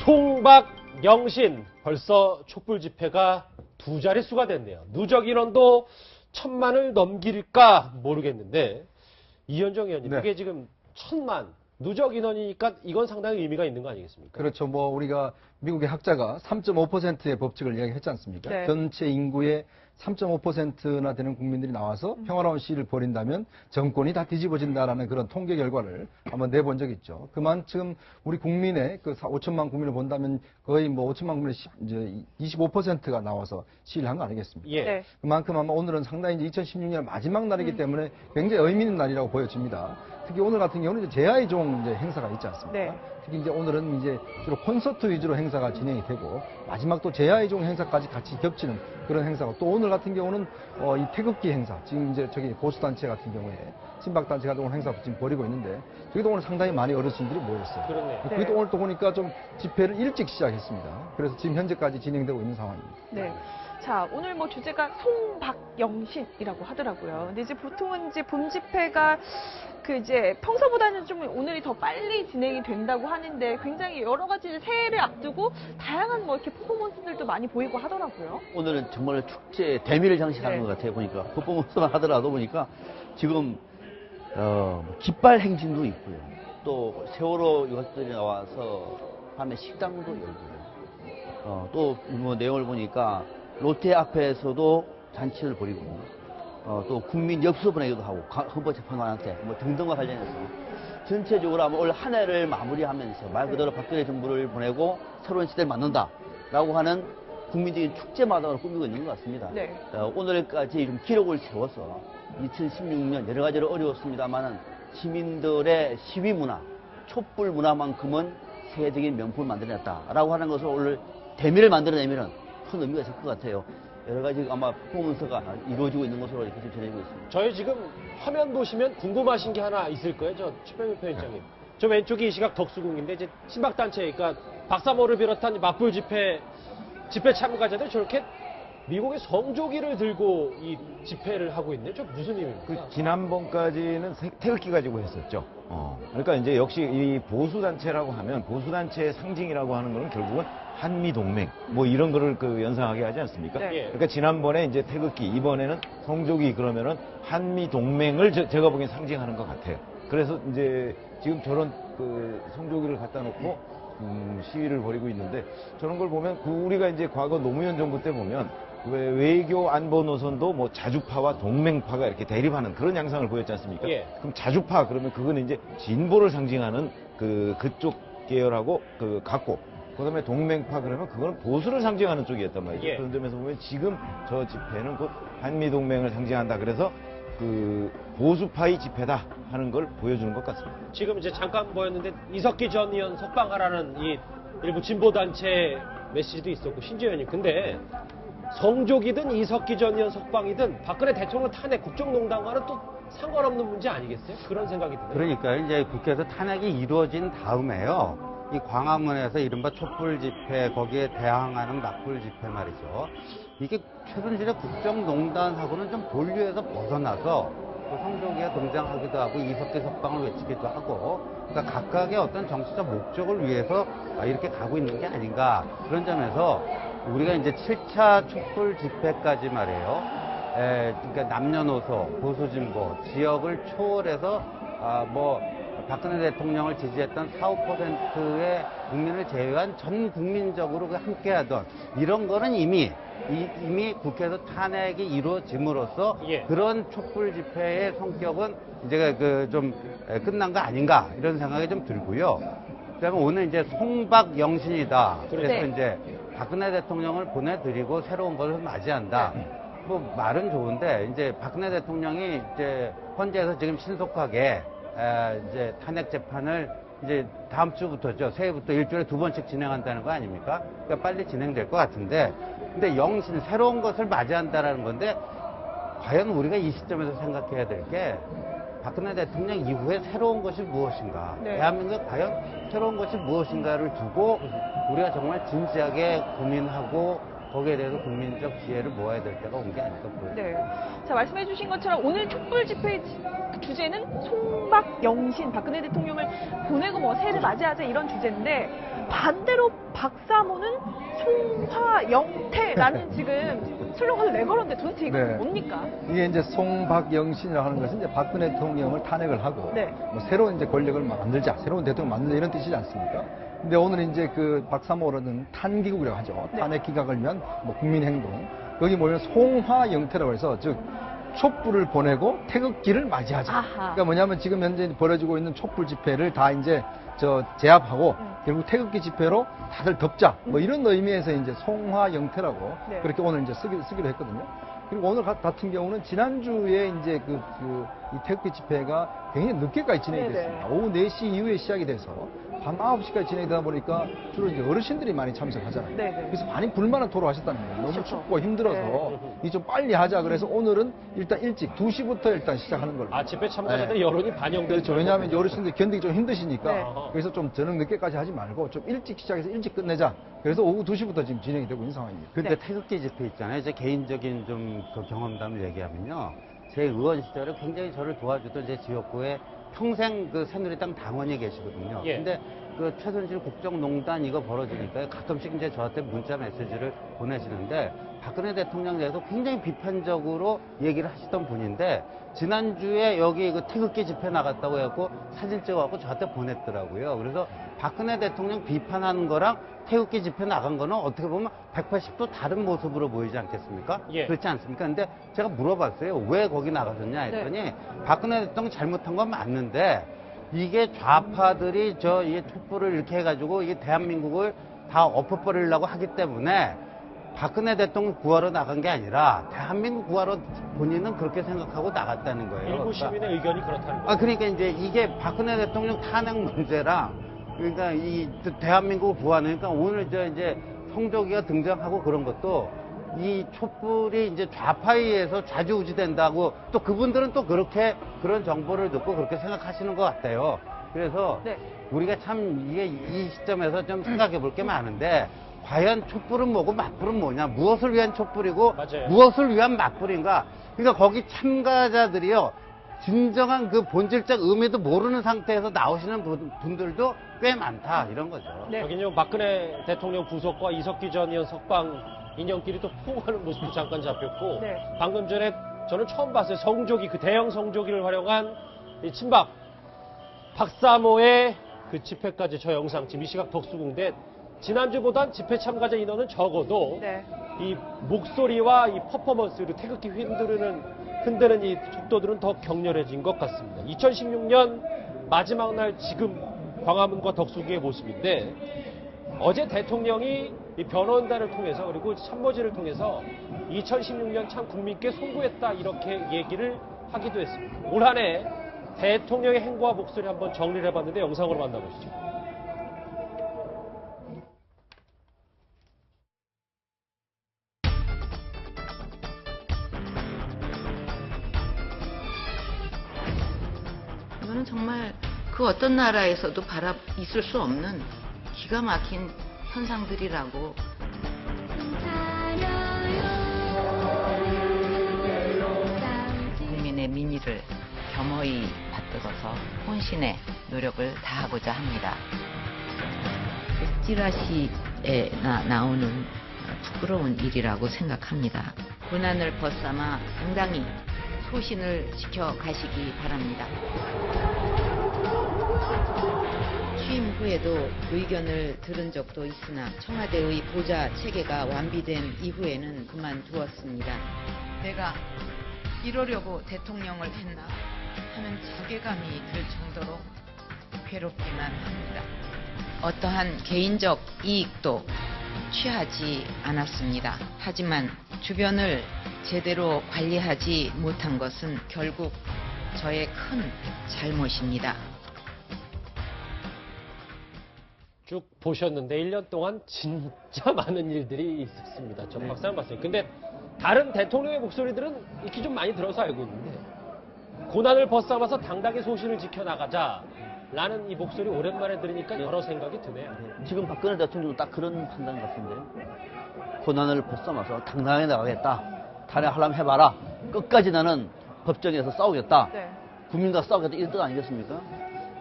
총박 영신 벌써 촛불 집회가 두 자릿수가 됐네요. 누적 인원도 1000만을 넘길까 모르겠는데 이현정 의원님, 네. 이게 지금 1000만 누적 인원이니까 이건 상당히 의미가 있는 거 아니겠습니까? 그렇죠. 뭐 우리가 미국의 학자가 3.5%의 법칙을 이야기했지 않습니까? 네. 전체 인구의 3.5%나 되는 국민들이 나와서 평화로운 시위를 벌인다면 정권이 다 뒤집어진다라는 그런 통계 결과를 한번 내본 적이 있죠. 그만큼 우리 국민의 그 5천만 국민을 본다면 거의 뭐 5천만 국민의 이제 25%가 나와서 시위를 한 거 아니겠습니까? 예. 네. 그만큼 아마 오늘은 상당히 이제 2016년 마지막 날이기 때문에 굉장히 의미 있는 날이라고 보여집니다. 특히 오늘 같은 경우는 이제 제아의 종 이제 행사가 있지 않습니까? 네. 특히 이제 오늘은 이제 주로 콘서트 위주로 행사가 진행이 되고 마지막 또 제아의 종 행사까지 같이 겹치는 그런 행사고 또 오늘 같은 경우는 이 태극기 행사 지금 이제 저기 보수단체 같은 경우에 친박단체 같은 오늘 행사 지금 벌이고 있는데 저기도 오늘 상당히 많이 어르신들이 모였어요. 그렇네요. 그게 또 오늘 또 보니까 좀 집회를 일찍 시작했습니다. 그래서 지금 현재까지 진행되고 있는 상황입니다. 네. 자, 오늘 뭐 주제가 송박영신이라고 하더라고요. 근데 이제 보통은 이제 본 집회가 그 이제 평소보다는 좀 오늘이 더 빨리 진행이 된다고 하는데 굉장히 여러 가지 새해를 앞두고 다양한 뭐 이렇게 퍼포먼스들도 많이 보이고 하더라고요. 오늘은 정말 축제 대미를 장식하는 네. 것 같아요. 보니까 퍼포먼스만 하더라도 보니까 지금 깃발 행진도 있고요. 또 세월호 이것들이 나와서 밤에 식당도 열고요. 또 뭐 내용을 보니까 롯데 앞에서도 잔치를 벌이고 또 국민 엽서 보내기도 하고 헌법재판관한테 뭐 등등과 관련해서 전체적으로 아마 올 한 해를 마무리하면서 말 그대로 박근혜 정부를 보내고 새로운 시대를 만든다라고 하는 국민적인 축제 마당을 꾸미고 있는 것 같습니다. 네. 오늘까지 좀 기록을 세워서 2016년 여러 가지로 어려웠습니다만은 시민들의 시위 문화, 촛불 문화만큼은 세계적인 명품을 만들어냈다라고 하는 것을 오늘 대미를 만들어내면은 큰 의미가 있을 것 같아요. 여러 가지 아마 퍼포먼스가 이루어지고 있는 것으로 이렇게 지금 전해지고 있습니다. 저희 지금 화면 보시면 궁금하신 게 하나 있을 거예요. 저 최병일 편집장님. 저 왼쪽이 이 시각 덕수궁인데 이제 친박단체, 그러니까 박사모를 비롯한 맞불 집회 참가자들 저렇게 미국의 성조기를 들고 이 집회를 하고 있네요. 저 무슨 의미입니까? 지난번까지는 태극기 가지고 했었죠. 그러니까 이제 역시 이 보수단체라고 하면 보수단체의 상징이라고 하는 거는 결국은 한미동맹 뭐 이런 거를 연상하게 하지 않습니까? 네. 그러니까 지난번에 이제 태극기, 이번에는 성조기 그러면은 한미동맹을 제가 보기엔 상징하는 것 같아요. 그래서 이제 지금 저런 성조기를 갖다 놓고 시위를 벌이고 있는데 저런 걸 보면 우리가 이제 과거 노무현 정부 때 보면 외교 안보 노선도 뭐 자주파와 동맹파가 이렇게 대립하는 그런 양상을 보였지 않습니까? 예. 그럼 자주파 그러면 그거는 이제 진보를 상징하는 그쪽 계열하고 같고 그다음에 동맹파 그러면 그거는 보수를 상징하는 쪽이었단 말이죠. 예. 그런 점에서 보면 지금 저 집회는 곧 한미 동맹을 상징한다. 그래서 보수파의 집회다 하는 걸 보여주는 것 같습니다. 지금 이제 잠깐 보였는데 이석기 전 의원 석방하라는 이 일부 진보단체 메시지도 있었고, 신재 의원님, 근데 성족이든 이석기 전 의원 석방이든 박근혜 대통령 탄핵 국정농단과는 또 상관없는 문제 아니겠어요? 그런 생각이 드네요. 그러니까 이제 국회에서 탄핵이 이루어진 다음에요. 이 광화문에서 이른바 촛불 집회, 거기에 대항하는 맞불 집회 말이죠. 이게 최순실의 국정농단하고는 좀 본류에서 벗어나서 또 성조기가 등장하기도 하고 이석기 석방을 외치기도 하고, 그러니까 각각의 어떤 정치적 목적을 위해서 이렇게 가고 있는 게 아닌가. 그런 점에서 우리가 이제 7차 촛불 집회까지 말이에요. 그러니까 남녀노소, 보수진보, 지역을 초월해서 박근혜 대통령을 지지했던 4, 5%의 국민을 제외한 전 국민적으로 함께하던 이런 거는 이미 국회에서 탄핵이 이루어짐으로써 예. 그런 촛불 집회의 성격은 이제 좀 끝난 거 아닌가 이런 생각이 좀 들고요. 그다음에 오늘 이제 송박영신이다. 그래서 네. 이제 박근혜 대통령을 보내드리고 새로운 것을 맞이한다. 뭐 말은 좋은데 이제 박근혜 대통령이 이제 헌재에서 지금 신속하게 이제 탄핵 재판을 이제 다음 주부터죠. 새해부터 일주일에 2번씩 진행한다는 거 아닙니까? 그러니까 빨리 진행될 것 같은데, 근데 영신 새로운 것을 맞이한다라는 건데 과연 우리가 이 시점에서 생각해야 될 게 박근혜 대통령 이후에 새로운 것이 무엇인가? 네. 대한민국에 과연 새로운 것이 무엇인가를 두고 우리가 정말 진지하게 고민하고 거기에 대해서 국민적 지혜를 모아야 될 때가 온 게 아닐까 보여요. 네. 자, 말씀해주신 것처럼 오늘 촛불 집회의 주제는 송박영신, 박근혜 대통령을 보내고 뭐 새해를 맞이하자 이런 주제인데 반대로 박사모는 송화영태라는 지금 슬로건을 내걸었는데 도대체 이게 네. 뭡니까? 이게 이제 송박영신이라고 하는 것은 이제 박근혜 대통령을 탄핵을 하고 네. 뭐 새로운 이제 권력을 만들자, 새로운 대통령 을 만들자 이런 뜻이지 않습니까? 근데 오늘 이제 그 박사모라는 탄기국이라고 하죠. 네. 탄핵 기각을 위한 뭐 국민행동. 거기 모이면 송화영태라고 해서 즉 촛불을 보내고 태극기를 맞이하자. 아하. 그러니까 뭐냐면 지금 현재 벌어지고 있는 촛불 집회를 다 이제 제압하고 결국 태극기 집회로 다들 덮자. 뭐 이런 의미에서 이제 송화영태라고 네. 그렇게 오늘 이제 쓰기로 했거든요. 그리고 오늘 같은 경우는 지난주에 이제 이 태극기 집회가 굉장히 늦게까지 진행이 네네. 됐습니다. 오후 4시 이후에 시작이 돼서 밤 9시까지 진행이 되다 보니까 주로 이제 어르신들이 많이 참석하잖아요. 네네. 그래서 많이 불만을 토로하셨다는 거예요. 너무 그렇죠. 춥고 힘들어서 네. 이 좀 빨리 하자. 그래서 오늘은 일단 일찍 2시부터 일단 시작하는 걸로. 아, 집회 참가자들 여론이 반영된 그렇죠. 왜냐하면 이제 어르신들 견디기 좀 힘드시니까 네. 그래서 좀 저녁 늦게까지 하지 말고 좀 일찍 시작해서 일찍 끝내자. 그래서 오후 2시부터 지금 진행이 되고 있는 상황입니다. 근데 네. 태극기 집회 있잖아요. 제 개인적인 좀 그 경험담을 얘기하면요. 제 의원 시절에 굉장히 저를 도와주던 제 지역구에 평생 그 새누리당 당원이 계시거든요. 예. 근데 그 최순실 국정농단 이거 벌어지니까 가끔씩 이제 저한테 문자 메시지를 보내시는데 박근혜 대통령에 대해서 굉장히 비판적으로 얘기를 하시던 분인데 지난주에 여기 그 태극기 집회 나갔다고 해갖고 사진 찍어갖고 저한테 보냈더라고요. 그래서 박근혜 대통령 비판하는 거랑 태극기 집회 나간 거는 어떻게 보면 180도 다른 모습으로 보이지 않겠습니까? 예. 그렇지 않습니까? 근데 제가 물어봤어요. 왜 거기 나가셨냐 했더니 박근혜 대통령 잘못한 건 맞는데 이게 좌파들이 이 촛불을 이렇게 해가지고 이게 대한민국을 다 엎어버리려고 하기 때문에 박근혜 대통령 구하러 나간 게 아니라 대한민국 구하러 본인은 그렇게 생각하고 나갔다는 거예요. 일부 그러니까 시민의 의견이 그렇다는 거예요. 그러니까 이제 이게 박근혜 대통령 탄핵 문제랑 그러니까 이 대한민국을 구하니까 오늘 이제 성조기가 등장하고 그런 것도 이 촛불이 이제 좌파에 의해서 좌지우지된다고 또 그분들은 또 그렇게 그런 정보를 듣고 그렇게 생각하시는 것 같아요. 그래서 네. 우리가 참 이게 이 시점에서 좀 생각해 볼 게 많은데 과연 촛불은 뭐고 맞불은 뭐냐? 무엇을 위한 촛불이고 맞아요. 무엇을 위한 맞불인가? 그러니까 거기 참가자들이요. 진정한 그 본질적 의미도 모르는 상태에서 나오시는 분들도 꽤 많다 이런 거죠. 네. 여기는 박근혜 대통령 부속과 이석기 전 의원 석방 인형끼리 또 포옹하는 모습도 잠깐 잡혔고 네. 방금 전에 저는 처음 봤어요. 성조기, 그 대형 성조기를 활용한 이 친박 박사모의 그 집회까지 저 영상 지금 이 시각 덕수궁대 지난주보단 집회 참가자 인원은 적어도 네. 이 목소리와 이 퍼포먼스 그리고 태극기 흔드는 이 속도들은 더 격렬해진 것 같습니다. 2016년 마지막 날 지금 광화문과 덕수궁의 모습인데 어제 대통령이 이 변호인단을 통해서 그리고 참모진을 통해서 2016년 참 국민께 송구했다 이렇게 얘기를 하기도 했습니다. 올 한 해 대통령의 행보와 목소리 한번 정리를 해봤는데 영상으로 만나보시죠. 이거는 정말 그 어떤 나라에서도 있을 수 없는 기가 막힌 현상들이라고. 국민의 민의를 겸허히 받들어서 혼신의 노력을 다하고자 합니다. 찌라시에 나오는 부끄러운 일이라고 생각합니다. 고난을 벗삼아 당당히 소신을 지켜가시기 바랍니다. 취임 후에도 의견을 들은 적도 있으나 청와대의 보좌 체계가 완비된 이후에는 그만두었습니다. 내가 이러려고 대통령을 했나 하는 자괴감이 들 정도로 괴롭기만 합니다. 어떠한 개인적 이익도 취하지 않았습니다. 하지만 주변을 제대로 관리하지 못한 것은 결국 저의 큰 잘못입니다. 쭉 보셨는데 1년 동안 진짜 많은 일들이 있었습니다. 저 박사님 봤어요. 근데 다른 대통령의 목소리들은 익히 좀 많이 들어서 알고 있는데 고난을 벗삼아서 당당히 소신을 지켜나가자라는 이 목소리 오랜만에 들으니까 여러 생각이 드네요. 지금 박근혜 대통령도 딱 그런 판단 같은데요. 고난을 벗삼아서 당당하게 나가겠다. 탄핵하려면 해봐라. 끝까지 나는 법정에서 싸우겠다. 네. 국민과 싸우겠다. 이런 뜻 아니겠습니까?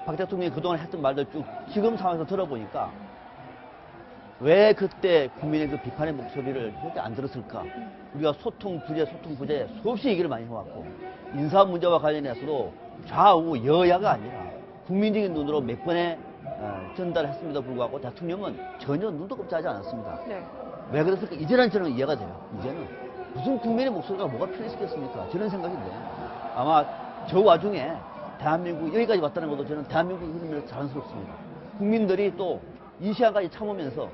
박 대통령이 그동안 했던 말들 쭉 지금 상황에서 들어보니까 왜 그때 국민의 그 비판의 목소리를 그때 안 들었을까? 우리가 소통 부재 수없이 얘기를 많이 해왔고 인사 문제와 관련해서도 좌우 여야가 아니라 국민적인 눈으로 몇 번의 전달했음에도 불구하고 대통령은 전혀 눈도 깜짝하지 않았습니다. 네. 왜 그랬을까? 이제는 저는 이해가 돼요. 이제는 무슨 국민의 목소리가 뭐가 필요 있겠습니까? 저런 생각이 들어요. 아마 저 와중에 대한민국 여기까지 왔다는 것도 저는 대한민국 흐름에서 자랑스럽습니다. 국민들이 또 이 시간까지 참으면서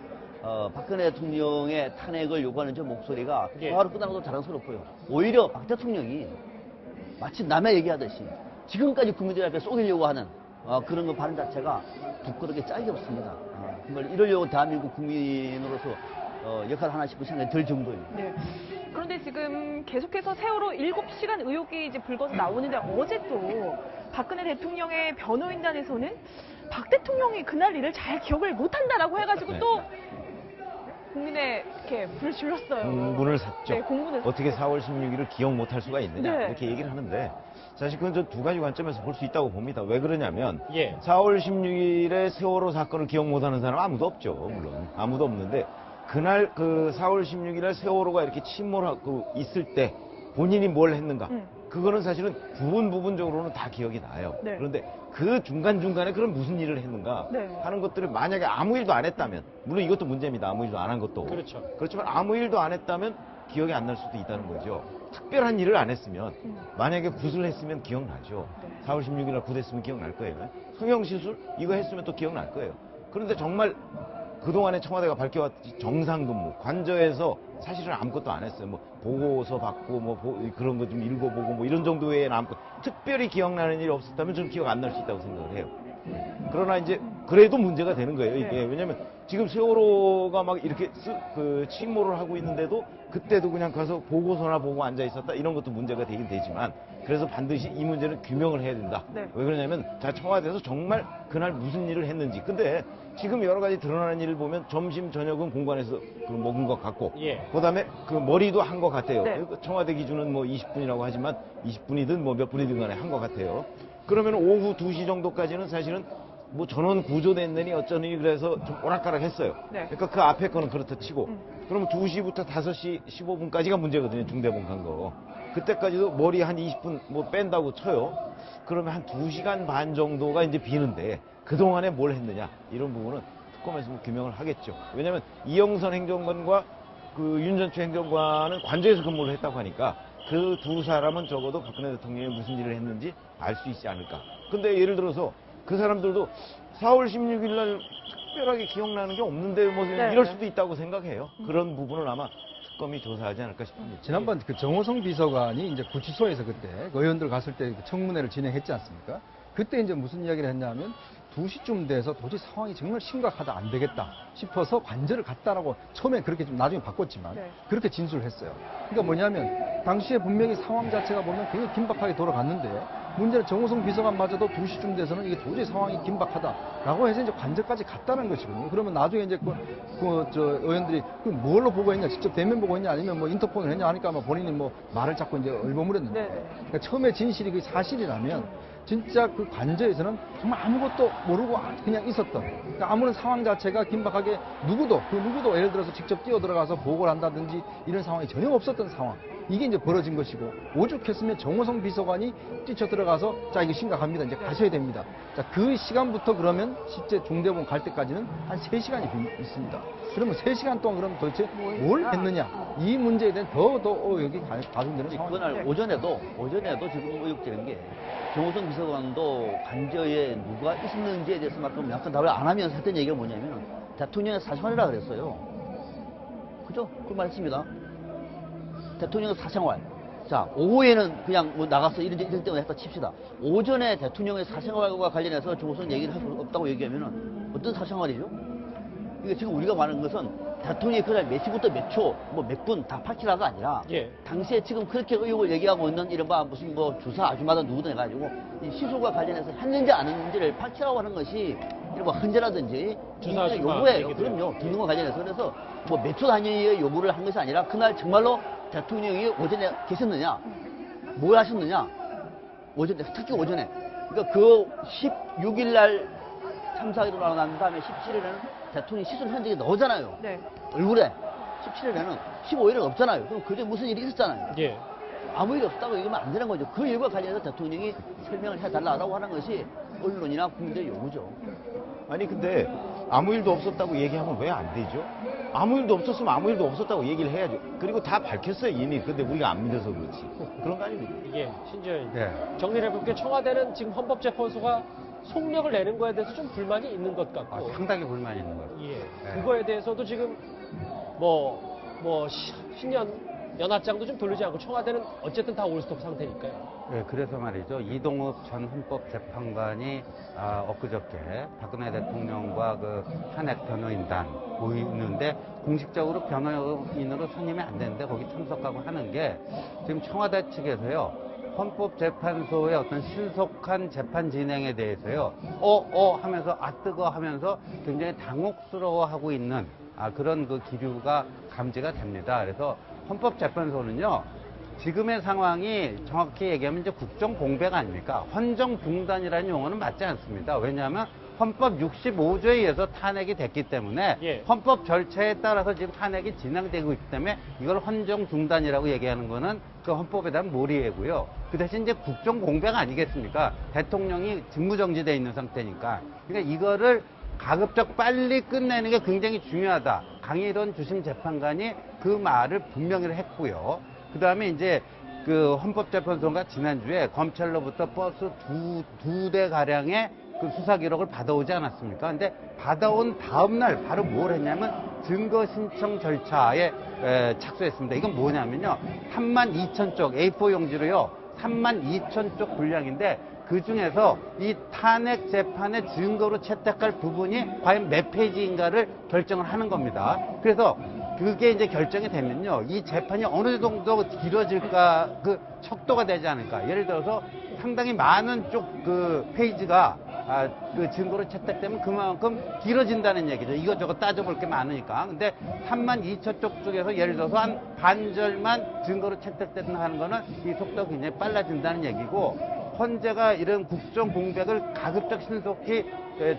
박근혜 대통령의 탄핵을 요구하는 저 목소리가 바로 끝나는 것도 자랑스럽고요. 오히려 박 대통령이 마치 남의 얘기하듯이 지금까지 국민들 앞에 쏘기려고 하는 그런 거 발언 자체가 부끄럽게 짝이 없습니다. 정말 이러려고 대한민국 국민으로서 역할 하나 싶은 생각이 들 정도입니다. 네. 그런데 지금 계속해서 세월호 7시간 의혹이 이제 불거져 나오는데 어제 또 박근혜 대통령의 변호인단에서는 박 대통령이 그날 일을 잘 기억을 못한다라고 해가지고 또 국민의 이렇게 불을 질렀어요. 공분을 샀죠. 네, 공분을 어떻게 샀어요. 4월 16일을 기억 못할 수가 있느냐 네. 이렇게 얘기를 하는데 사실 그건 저 두 가지 관점에서 볼 수 있다고 봅니다. 왜 그러냐면 예. 4월 16일에 세월호 사건을 기억 못하는 사람 아무도 없죠. 물론 아무도 없는데 그날 그 4월 16일에 세월호가 이렇게 침몰하고 있을 때 본인이 뭘 했는가 그거는 사실은 부분적으로는 다 기억이 나요. 네. 그런데 그 중간중간에 그런 무슨 일을 했는가 네. 하는 것들을 만약에 아무 일도 안 했다면 물론 이것도 문제입니다. 아무 일도 안 한 것도. 그렇죠. 그렇지만 아무 일도 안 했다면 기억이 안 날 수도 있다는 거죠. 특별한 일을 안 했으면 만약에 굿을 했으면 기억나죠. 4월 16일 날 굿했으면 기억날 거예요. 성형시술 이거 했으면 또 기억날 거예요. 그런데 정말 그동안에 청와대가 밝혀왔듯이 정상근무 관저에서 사실은 아무것도 안 했어요. 뭐 보고서 받고 뭐 그런 거 좀 읽어보고 뭐 이런 정도 외에는 아무것도 특별히 기억나는 일이 없었다면 저는 기억 안 날 수 있다고 생각을 해요. 그러나 이제 그래도 문제가 되는 거예요. 이게 네. 왜냐하면 지금 세월호가 막 이렇게 침몰을 하고 있는데도 그때도 그냥 가서 보고서나 보고 앉아 있었다 이런 것도 문제가 되긴 되지만 그래서 반드시 이 문제는 규명을 해야 된다. 네. 왜 그러냐면 자 청와대에서 정말 그날 무슨 일을 했는지 근데 지금 여러 가지 드러나는 일을 보면 점심 저녁은 공관에서 그 먹은 것 같고 예. 그다음에 그 머리도 한 것 같아요. 네. 청와대 기준은 뭐 20분이라고 하지만 20분이든 뭐 몇 분이든 간에 한 것 같아요. 그러면 오후 2시 정도까지는 사실은 뭐 전원 구조됐느니 어쩌니 그래서 좀 오락가락 했어요. 네. 그러니까 그 앞에 거는 그렇다 치고 그러면 2시부터 5시 15분까지가 문제거든요. 중대본 간 거. 그때까지도 머리 한 20분 뭐 뺀다고 쳐요. 그러면 한 2시간 반 정도가 이제 비는데 그동안에 뭘 했느냐 이런 부분은 특검에서 뭐 규명을 하겠죠. 왜냐하면 이영선 행정관과 그 윤전추 행정관은 관저에서 근무를 했다고 하니까 그 두 사람은 적어도 박근혜 대통령이 무슨 일을 했는지 알 수 있지 않을까. 근데 예를 들어서 그 사람들도 4월 16일 날 특별하게 기억나는 게 없는데 뭐 네. 이럴 수도 있다고 생각해요. 그런 부분은 아마 특검이 조사하지 않을까 싶습니다. 지난번 그 정호성 비서관이 이제 구치소에서 그때 의원들 갔을 때 청문회를 진행했지 않습니까? 그때 이제 무슨 이야기를 했냐면 2시쯤 돼서 도저히 상황이 정말 심각하다 안 되겠다 싶어서 관저를 갔다라고 처음에 그렇게 좀 나중에 바꿨지만 네. 그렇게 진술을 했어요. 그러니까 뭐냐면 당시에 분명히 상황 자체가 보면 굉장히 긴박하게 돌아갔는데 문제는 정호성 비서관마저도 2시쯤 돼서는 이게 도저히 상황이 긴박하다라고 해서 이제 관저까지 갔다는 것이거든요. 그러면 나중에 이제 저 의원들이 그 뭘로 보고했냐, 직접 대면 보고했냐, 아니면 뭐 인터폰을 했냐 하니까 아마 본인이 뭐 말을 자꾸 이제 얼버무렸는데 네, 네. 그러니까 처음에 진실이 그 사실이라면 진짜 그 관저에서는 정말 아무것도 모르고 그냥 있었던 그러니까 아무런 상황 자체가 긴박하게 누구도 예를 들어서 직접 뛰어들어가서 보고를 한다든지 이런 상황이 전혀 없었던 상황 이게 이제 벌어진 것이고 오죽했으면 정호성 비서관이 뛰쳐들어가서 자 이거 심각합니다 이제 가셔야 됩니다 자 그 시간부터 그러면 실제 중대본 갈 때까지는 한 3시간이 있습니다 그러면 3시간 동안 그럼 도대체 뭘 했느냐 이 문제에 대한 더 여기 가중되는 상황입니다. 그날 오전에도 지금 의혹되는 게 정호성 비서관도 관저에 누가 있었는지에 대해서만큼 약간 답을 안 하면서 했던 얘기가 뭐냐면 대통령의 사생활이라 그랬어요. 그죠? 그 말했습니다. 대통령의 사생활. 자, 오후에는 그냥 뭐 나가서 이런 때문에 했다 칩시다. 오전에 대통령의 사생활과 관련해서 정호성 얘기를 할 수 없다고 얘기하면은 어떤 사생활이죠? 이게 지금 우리가 말하는 것은 대통령이 그날 몇 시부터 몇 초, 뭐 몇 분 다 밝히라가 아니라 예. 당시에 지금 그렇게 의혹을 얘기하고 있는 이른바 무슨 뭐 주사 아줌마든 누구든 해가지고 이 시술과 관련해서 했는지 안 했는지를 밝히라고 하는 것이 뭐 헌재라든지 주사하지 마. 요구해요. 얘기들. 그럼요. 듣는 거 관련해서. 그래서 뭐 몇 초 단위의 요구를 한 것이 아니라 그날 정말로 대통령이 오전에 계셨느냐, 뭘 하셨느냐, 오전에, 특히 오전에. 그러니까 그 16일 날 참사가 일어나고 난 다음에 17일에는 대통령이 시술 현장에 나오잖아요. 네. 얼굴에. 17일에는 15일은 없잖아요. 그럼 그때 무슨 일이 있었잖아요. 예. 아무 일 없다고 얘기하면 안 되는 거죠. 그 일과 관련해서 대통령이 설명을 해달라고 하는 것이 언론이나 국민들의 요구죠. 아니 근데 아무 일도 없었다고 얘기하면 왜 안 되죠? 아무 일도 없었으면 아무 일도 없었다고 얘기를 해야죠. 그리고 다 밝혔어요 이미. 근데 우리가 안 믿어서 그렇지. 그런 거 아닙니까? 이게 신재현 네. 정리를 해볼게 청와대는 지금 헌법재판소가 속력을 내는 거에 대해서 좀 불만이 있는 것 같고 아, 상당히 불만이 있는 것 같아요. 예. 네. 그거에 대해서도 지금 신년 연합장도 좀 돌리지 않고 청와대는 어쨌든 다 올스톱 상태니까요. 네, 그래서 말이죠. 이동욱 전 헌법재판관이 엊그저께 박근혜 대통령과 그 탄핵 변호인단 모이는데 공식적으로 변호인으로 선임이 안 되는데 거기 참석하고 하는 게 지금 청와대 측에서요. 헌법재판소의 어떤 신속한 재판 진행에 대해서요. 하면서 뜨거 하면서 굉장히 당혹스러워하고 있는 그런 그 기류가 감지가 됩니다. 그래서 헌법재판소는요. 지금의 상황이 정확히 얘기하면 이제 국정 공백 아닙니까? 헌정 중단이라는 용어는 맞지 않습니다. 왜냐하면 헌법 65조에 의해서 탄핵이 됐기 때문에 예. 헌법 절차에 따라서 지금 탄핵이 진행되고 있기 때문에 이걸 헌정 중단이라고 얘기하는 거는 그 헌법에 대한 몰이해고요. 그 대신 이제 국정 공백 아니겠습니까? 대통령이 직무정지돼 있는 상태니까. 그러니까 이거를 가급적 빨리 끝내는 게 굉장히 중요하다. 강일원 주심 재판관이 그 말을 분명히 했고요. 그 다음에 이제 그 헌법재판소가 지난주에 검찰로부터 버스 두 대 가량의 그 수사 기록을 받아오지 않았습니까? 근데 받아온 다음날 바로 뭘 했냐면 증거 신청 절차에 착수했습니다. 이건 뭐냐면요. 32,000쪽 A4 용지로요. 32,000쪽 분량인데 그 중에서 이 탄핵 재판의 증거로 채택할 부분이 과연 몇 페이지인가를 결정을 하는 겁니다. 그래서 그게 이제 결정이 되면요. 이 재판이 어느 정도 길어질까, 그 척도가 되지 않을까. 예를 들어서 상당히 많은 쪽 그 페이지가 그 증거로 채택되면 그만큼 길어진다는 얘기죠. 이것저것 따져볼 게 많으니까. 근데 32,000쪽 중에서 예를 들어서 한 반절만 증거로 채택된다 하는 거는 이 속도가 굉장히 빨라진다는 얘기고, 헌재가 이런 국정 공백을 가급적 신속히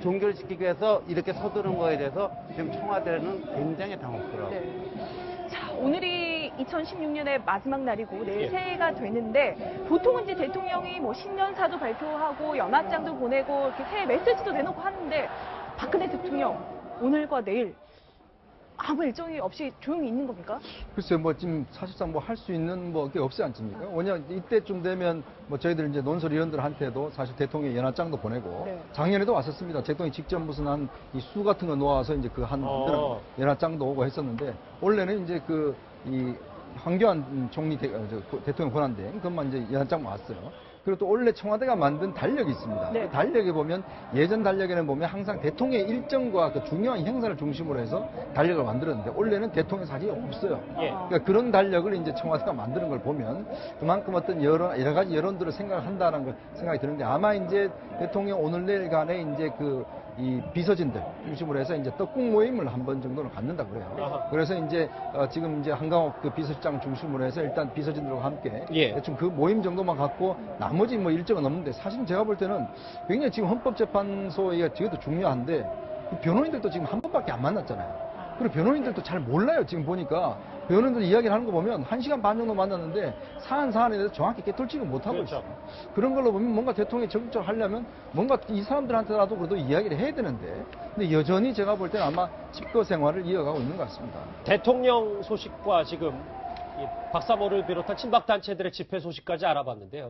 종결시키기 위해서 이렇게 서두른 거에 대해서 지금 청와대는 굉장히 당혹스러워요. 네. 자, 오늘이 2016년의 마지막 날이고 내일 예. 새해가 되는데 보통은 이제 대통령이 뭐 신년사도 발표하고 연합장도 보내고 이렇게 새해 메시지도 내놓고 하는데 박근혜 대통령 오늘과 내일 아무 일정이 없이 조용히 있는 겁니까? 글쎄요, 뭐 지금 사실상 뭐 할 수 있는 게 없지 않습니까? 왜냐 이때쯤 되면 뭐 저희들 이제 논설위원들한테도 사실 대통령 연합장도 보내고 네. 작년에도 왔었습니다. 대통령이 직접 무슨 한 이 수 같은 거 놓아서 이제 그 한 연합장도 오고 했었는데 원래는 이제 그 이 황교안 총리 대통령 권한대행 그것만 이제 연합장 왔어요. 그리고 또 원래 청와대가 만든 달력이 있습니다. 네. 그 달력에 보면 예전 달력에는 보면 항상 대통령의 일정과 그 중요한 행사를 중심으로 해서 달력을 만들었는데 원래는 대통령 사진이 없어요. 예. 그러니까 그런 달력을 이제 청와대가 만드는 걸 보면 그만큼 어떤 여러 가지 여론들을 생각한다는 걸 생각이 드는데 아마 이제 대통령 오늘 내일 간에 이제 이 비서진들 중심으로 해서 이제 떡국 모임을 한 번 정도는 갖는다 그래요. 아하. 그래서 이제 지금 이제 한강옥 그 비서실장 중심으로 해서 일단 비서진들과 함께 예. 대충 그 모임 정도만 갖고 나머지 뭐 일정은 없는데 사실 제가 볼 때는 굉장히 지금 헌법재판소가 지금도 중요한데 이 변호인들도 지금 한 번밖에 안 만났잖아요. 그리고 변호인들도 잘 몰라요. 지금 보니까 변호인들 이야기를 하는 거 보면 1시간 반 정도 만났는데 사안에 대해서 정확히 깨뚫지를 못하고 그렇죠. 있어요. 그런 걸로 보면 뭔가 대통령이 적극적으로 하려면 뭔가 이 사람들한테라도 그래도 이야기를 해야 되는데 근데 여전히 제가 볼 때는 아마 집거 생활을 이어가고 있는 것 같습니다. 대통령 소식과 지금 이 박사모를 비롯한 친박단체들의 집회 소식까지 알아봤는데요.